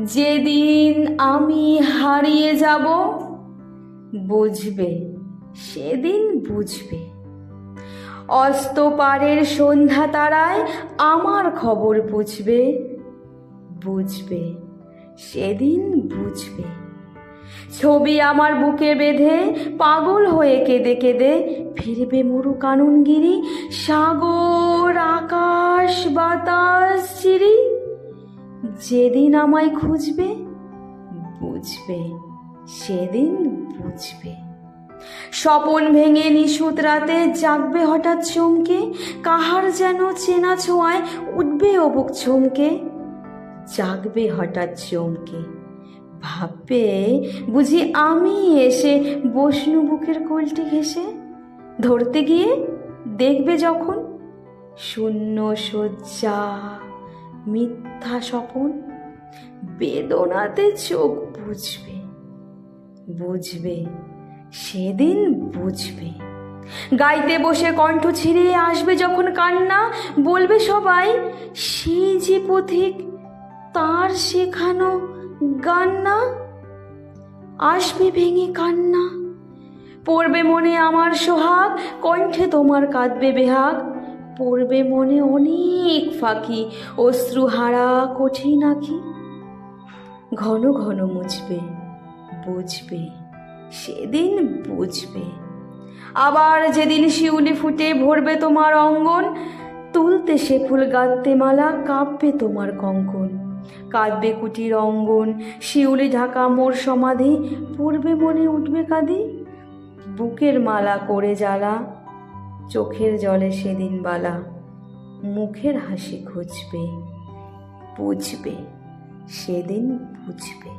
যেদিন আমি হারিয়ে যাব, বুঝবে, সেদিন বুঝবে। অস্ত পারের সন্ধ্যা তারায় আমার খবর বুঝবে, বুঝবে, সেদিন বুঝবে। ছবি আমার বুকে বেঁধে পাগল হয়ে কেঁদে কেঁদে ফিরবে মরু কাননগিরি, সাগর আকাশ বাতাস চিরি। যেদিন আমায় খুঁজবে, বুঝবে, সেদিন বুঝবে। স্বপন ভেঙে নিশুত রাতে জাগবে হঠাৎ চমকে, কাহার যেন চেনা ছোঁয়ায় উঠবে ও বুক চমকে। জাগবে হঠাৎ চমকে, ভাববে বুঝি আমি এসে বসনু বুকের কোলটি ঘেঁষে। ধরতে গিয়ে দেখবে যখন শূন্য শয্যা, মিথ্যা স্বপন, বেদনাতে চোখ বুঝবে, বুঝবে, সেদিন বুঝবে। গাইতে বসে কণ্ঠ ছিঁড়ে আসবে যখন কান্না, বলবে সবাই সেই যে পথিক, তার শেখানো গান না। আসবে ভেঙে কান্না, পড়বে মনে আমার সোহাগ, কণ্ঠে তোমার কাঁদবে বেহাগ। পড়বে মনে অনেক ফাঁকি, অশ্রুহারা কঠিন আঁখি। ঘন ঘন মুছবে, বুঝবে, সেদিন বুঝবে। আবার যেদিন শিউলি ফুটে ভরবে তোমার অঙ্গন, তুলতে সে ফুল গাঁথতে মালা, কাঁপবে তোমার কঙ্কন। কাঁদবে কুটির অঙ্গন, শিউলি ঢাকা মোর সমাধি, পড়বে মনে উঠবে কাঁদি। বুকের মালা করে জ্বালা, চোখের জলে সেদিন বালা। মুখের হাসি খুঁজবে, বুঝবে, সেদিন বুঝবে।